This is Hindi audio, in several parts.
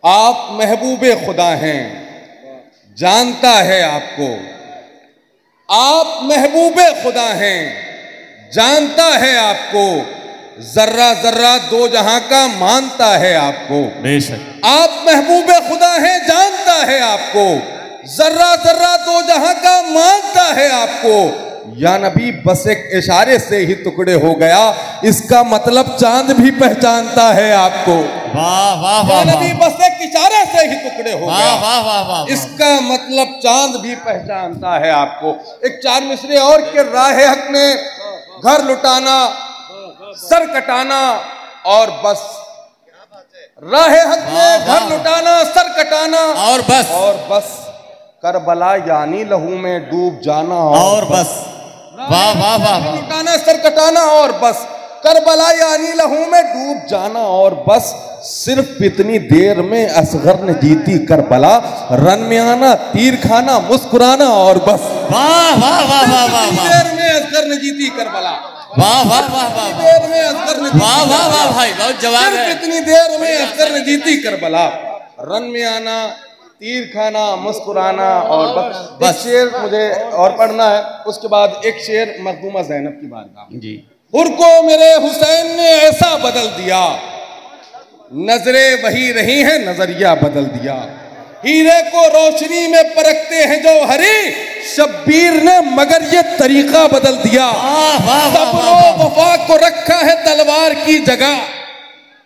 आप महबूबे खुदा हैं, जानता है आपको। आप महबूबे खुदा हैं, जानता है आपको। जर्रा जर्रा दो जहां का मानता है आपको। बेशक आप महबूबे खुदा हैं, जानता है आपको। जर्रा जर्रा दो जहां का मानता है आपको। या नबी बस एक इशारे से ही टुकड़े हो गया, इसका मतलब चांद भी पहचानता है आपको। वाह वाह वाह। या नबी बस एक इशारे से ही टुकड़े हो गया, वाह वाह वाह। इसका मतलब चांद भी पहचानता है आपको। एक चार मिसरे और के राह हक में घर लुटाना, सर कटाना और बस। राह हक में घर लुटाना, सर कटाना और बस। करबला यानी लहू में डूब जाना और बस। वाह वाह वाह। लुटाना, सर कटाना और बस। करबला यानी लहू में डूब जाना और बस। सिर्फ इतनी देर में असगर ने जीती करबला, रन में आना, तीर खाना, मुस्कुराना और बस। वाह वाह वाह वाह वाह। देर में असगर ने जीती करबला। वाह वाह वाह वाह। देर में असगर ने, वाह वाह वाह भाई, बहुत जवाब है। कितनी देर में असगर ने जीती करबला, रन में आना, तीर खाना, मुस्कुराना और बस। शेर मुझे और पढ़ना है, उसके बाद एक शेर मखदूमा ज़ैनब की बारगाह जी। हुर को मेरे हुसैन ने ऐसा बदल दिया, नजरें वही रही हैं, नजरिया बदल दिया। हीरे को रोशनी में परखते हैं जो हरी, शब्बीर ने मगर ये तरीका बदल दिया। सब्र वफा को रखा है तलवार की जगह।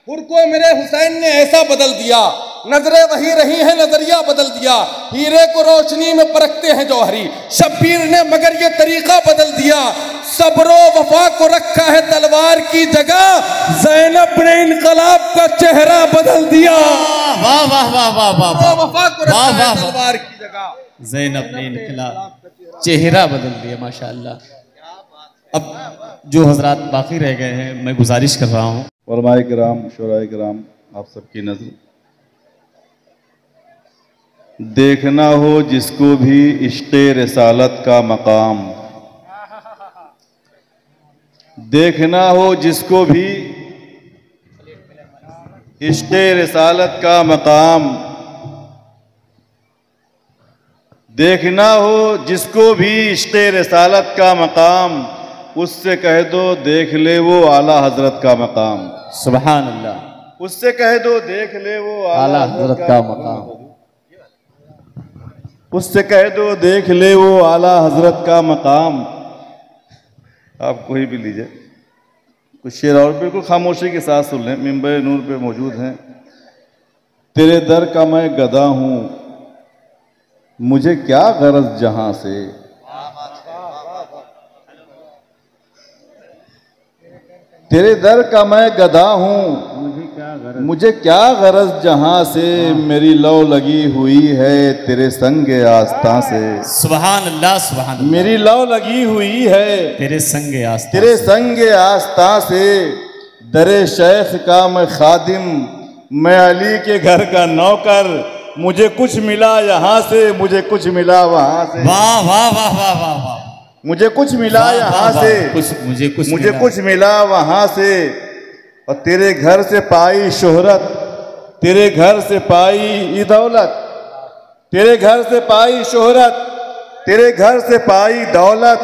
हुर को मेरे हुसैन ने ऐसा बदल दिया, नजरें वही रही हैं, नजरिया बदल दिया। हीरे को रोशनी में परखते हैं जौहरी, शब्बीर ने मगर ये तरीका बदल दिया। सब्रो वफा को रखा है तलवार की जगह, ज़ैनब ने इनकलाब का चेहरा बदल दिया। वाह वाह वाह वाह वाह। वफा को रखा है तलवार की जगह, ज़ैनब ने इनकलाब चेहरा बदल दिया। माशाअल्लाह। अब जो हजरात बाकी रह गए हैं, मैं गुजारिश कर रहा हूँ उलमाए किराम, शुराए किराम, आप सबकी नज़र देखना हो जिसको भी इश्क़े रिसालत का मकाम, देखना हो जिसको भी इश्क़े रिसालत का मकाम, देखना हो जिसको भी इश्क़े रिसालत का मकाम, उससे कह दो देख ले वो आला हजरत का मकाम। सुभान अल्लाह। उससे कह दो देख ले वो आला हजरत का मकाम। उससे कह दो देख ले वो आला हजरत का मकाम। आप कोई भी लीजिए कुछ शेर और बिल्कुल खामोशी के साथ सुन लें, मिंबर नूर पे मौजूद हैं। तेरे दर का मैं गदा हूँ, मुझे क्या गरज जहां से। तेरे दर का मैं गदा हूँ, मुझे क्या गरज जहां से। मेरी लौ लगी हुई है तेरे संगे आस्था से। सुभान अल्लाह सुभान अल्लाह। मेरी लौ लगी हुई है तेरे संगे आस्था, तेरे संगे आस्था से। दरे शेख का मैं खादिम, मैं अली के घर का नौकर। मुझे कुछ मिला यहाँ से, मुझे कुछ मिला वहां से। वाह वाह वाह वाह वाह वाह। मुझे कुछ मिला यहाँ से, मुझे कुछ मिला वहां से। और तेरे घर से पाई शोहरत, तेरे घर से पाई दौलत, तेरे घर से पाई शोहरत, तेरे घर से पाई दौलत।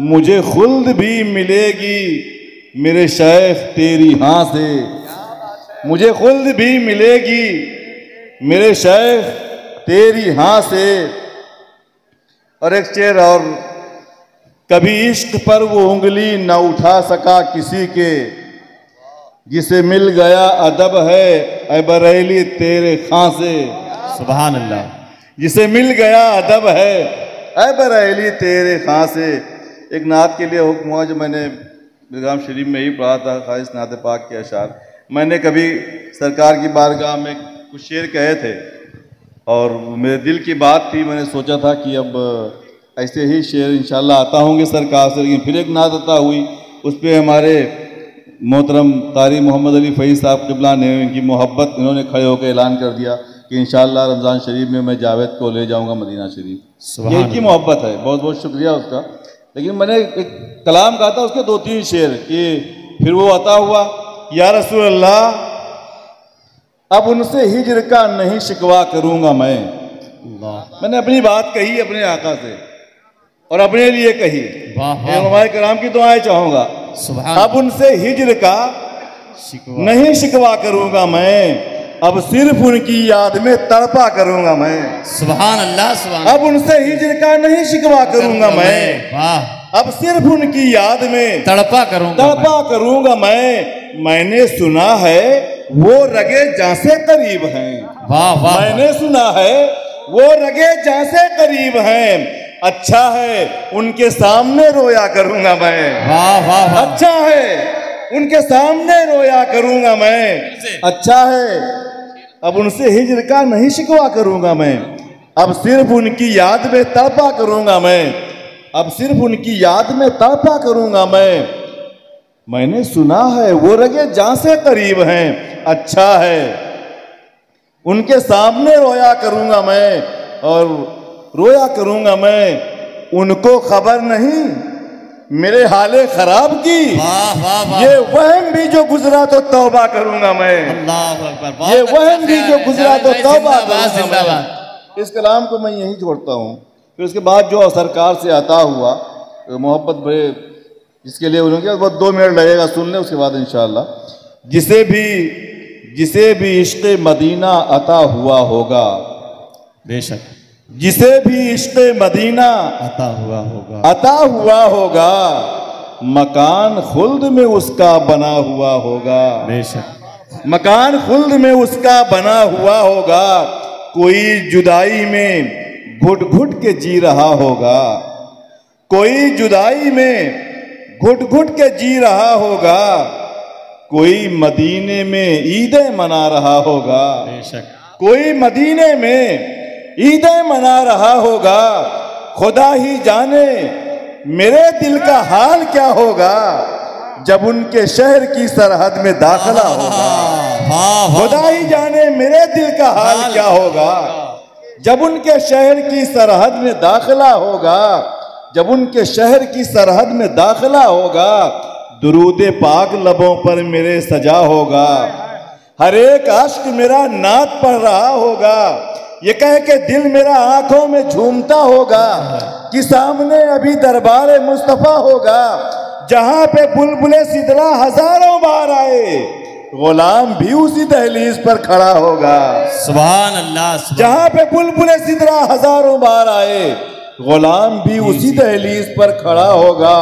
मुझे खुल्द भी मिलेगी मेरे शेख तेरी हाँ से। मुझे खुल्द भी मिलेगी मेरे शेख तेरी हाँ से। और एक शेर और, कभी इश्क पर वो उंगली न उठा सका किसी के, जिसे मिल गया अदब है ऐ बरेली तेरे खां से। सुभान अल्लाह। जिसे मिल गया अदब है ऐ बरेली तेरे खां से। एक नात के लिए हुक्म हुआ जो मैंने बेलगाम शरीफ में ही पढ़ा था, खालिस नात पाक के अशार। मैंने कभी सरकार की बारगाह में कुछ शेर कहे थे और मेरे दिल की बात थी। मैंने सोचा था कि अब ऐसे ही शेर इंशाल्लाह आता होंगे सरकार से, लेकिन फिर एक नात अता हुई, उस पर हमारे मोहतरम कारी मोहम्मद अली फ़ईज़ साहब क़िबला ने इनकी मोहब्बत, इन्होंने खड़े होकर ऐलान कर दिया कि इंशाल्लाह रमज़ान शरीफ में मैं जावेद को ले जाऊंगा मदीना शरीफ। ये इनकी मोहब्बत है, बहुत बहुत शुक्रिया उसका। लेकिन मैंने एक कलाम कहा था, उसके 2-3 शेर कि फिर वो अता हुआ, या रसूल अल्लाह अब उनसे हिज्र का नहीं शिकवा करूंगा मैं। मैंने अपनी बात कही अपने आका से और अपने लिए कही, उलमाए किराम की दुआएं चाहूंगा। अब उनसे हिज्र का नहीं शिकवा करूंगा मैं, अब सिर्फ उनकी याद में तड़पा करूंगा मैं। सुभान अल्लाह, सुभान। अब उनसे हिज्र का नहीं शिकवा करूंगा मैं, अब सिर्फ उनकी याद में तड़पा करूंगा मैं। मैंने सुना है वो रगे जहां से करीब हैं। वाह वाह। मैंने सुना है वो रगे जहां से करीब हैं। अच्छा है उनके सामने रोया करूंगा मैं। वाह वाह। अच्छा है उनके सामने रोया करूंगा मैं। अच्छा है अब उनसे हिज्र का नहीं शिकवा करूंगा मैं, अब सिर्फ उनकी याद में तड़पा करूंगा मैं। अब सिर्फ उनकी याद में तड़पा करूंगा मैं। मैंने सुना है वो रगे जहां से करीब हैं। अच्छा है उनके सामने रोया करूंगा मैं और रोया करूंगा मैं। उनको खबर नहीं मेरे हाले खराब की। वाह वाह वाह। ये वहम भी जो गुजरा तो तौबा करूंगा मैं। अल्लाह अकबर। ये वहम भी जो गुजरा तो तौबा करूंगा मैं। इस कलाम को मैं यही छोड़ता हूँ। फिर उसके बाद जो सरकार से आता हुआ मोहब्बत बड़े, इसके लिए उन्होंने बहुत 2 मिनट लगेगा सुनने, उसके बाद इंशाअल्लाह। जिसे भी इश्क़ मदीना अता हुआ होगा, बेशक जिसे भी इश्क़ मदीना अता हुआ होगा, मकान खुल्द में उसका बना हुआ होगा। बेशक मकान खुल्द में उसका बना हुआ होगा। कोई जुदाई में घुट घुट के जी रहा होगा, कोई जुदाई में घुट घुट के जी रहा होगा। कोई मदीने में ईदें मना रहा होगा। बेशक कोई मदीने में ईदें मना रहा होगा। खुदा ही जाने मेरे दिल का हाल क्या होगा जब उनके शहर की सरहद में दाखिला होगा। खुदा ही जाने मेरे दिल का हाल क्या होगा जब उनके शहर की सरहद में दाखिला होगा। जब उनके शहर की सरहद में दाखिला होगा, दुरूदे पाक लबों पर मेरे सजा होगा। हर एक अश्क मेरा नात पढ़ रहा होगा, ये कह के दिल मेरा आंखों में झूमता होगा कि सामने अभी दरबार मुस्तफा होगा। जहां पे बुलबुले सिदरा हजारों बार आए, गुलाम भी उसी दहलीज पर खड़ा होगा। सुभान अल्लाह। जहां पे बुलबुले सिदरा हजारों बार आए, गुलाम भी उसी दहलीज पर खड़ा होगा।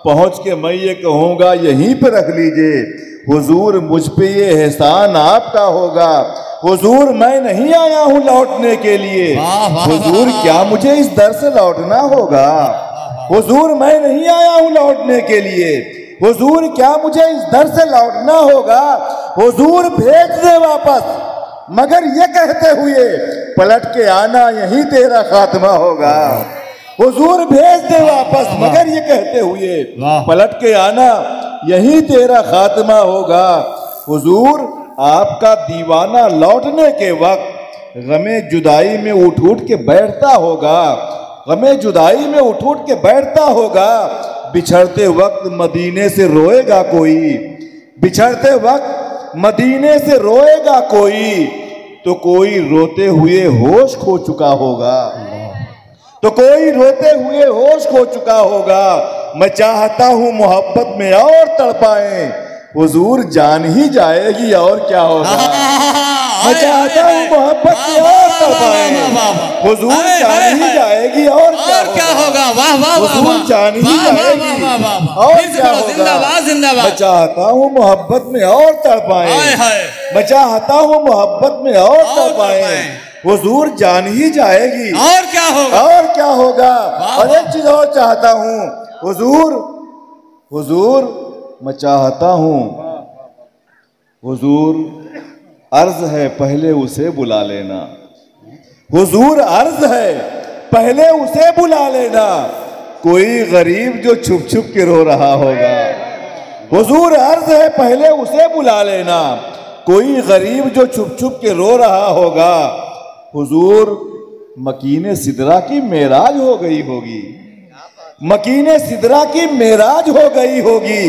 पहुंच के मैं ये कहूंगा यहीं पे रख लीजिए, हुजूर मुझ पे ये एहसान आपका होगा। हुजूर मैं नहीं आया हूं लौटने के लिए, हुजूर क्या मुझे इस दर से लौटना होगा। हुजूर मैं नहीं आया हूं लौटने के लिए, हुजूर क्या मुझे इस दर से लौटना होगा। हुजूर भेज दे वापस, मगर ये कहते हुए पलट के आना यही तेरा खात्मा होगा। हुजूर भेज दे वापस, मगर ये कहते हुए पलट के आना यही तेरा खात्मा होगा। हुजूर आपका दीवाना लौटने के वक्त गमे जुदाई में उठ उठ के बैठता होगा। गमे जुदाई में उठ उठ के बैठता होगा। बिछड़ते वक्त मदीने से रोएगा कोई, बिछड़ते वक्त मदीने से रोएगा कोई, तो कोई रोते हुए होश खो चुका होगा। तो कोई रोते हुए होश खो चुका होगा। मैं चाहता हूं मोहब्बत में और तड़पाएं, हुजूर जान ही जाएगी और क्या होगा। मैं चाहता हूं मोहब्बत में और तड़पाएं, हुजूर जान ही जाएगी और क्या होगा। हुजूर जान ही जाएगी और क्या होगा। मैं चाहता हूं मोहब्बत में और तड़पाएं, मैं चाहता हूं मोहब्बत में और तड़पाएं, हुजूर जान ही जाएगी और क्या होगा। और क्या होगा। और एक चीज और चाहता हूं, हुजूर हुजूर मैं चाहता हूं, हुजूर अर्ज है पहले उसे बुला लेना। हुजूर अर्ज है पहले उसे बुला लेना, कोई गरीब जो छुप छुप के रो रहा होगा। हुजूर अर्ज है पहले उसे बुला लेना, कोई गरीब जो छुप छुप के रो रहा होगा। हुजूर मकीने सिदरा की मेराज हो गई होगी, मकीने सिदरा की मेराज हो गई होगी,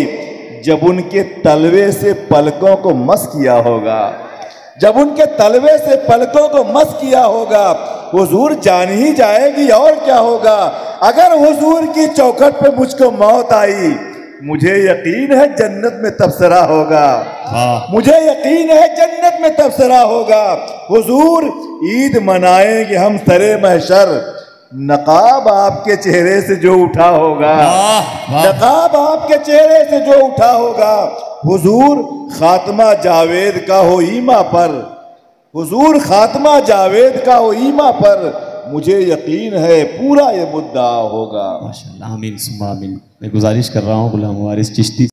जब उनके तलवे से पलकों को मस किया होगा। जब उनके तलवे से पलकों को मस किया होगा, हुजूर जान ही जाएगी और क्या होगा। अगर हुजूर की चौखट पे मुझको मौत आई, मुझे यकीन है जन्नत में तबसरा होगा, मुझे यकीन है जन्नत में तबसरा होगा। हुजूर ईद मनाएंगे हम सरे महशर, नकाब आपके चेहरे से जो उठा होगा, नकाब आपके चेहरे से जो उठा होगा। हुजूर खात्मा जावेद का हो ईमा पर, हुजूर खात्मा जावेद का हो ईमा पर, मुझे यकीन है पूरा ये मुद्दा होगा। माशाअल्लाह, आमीन सुम्मा आमीन। मैं गुजारिश कर रहा हूँ गुलाम वारिस चिश्ती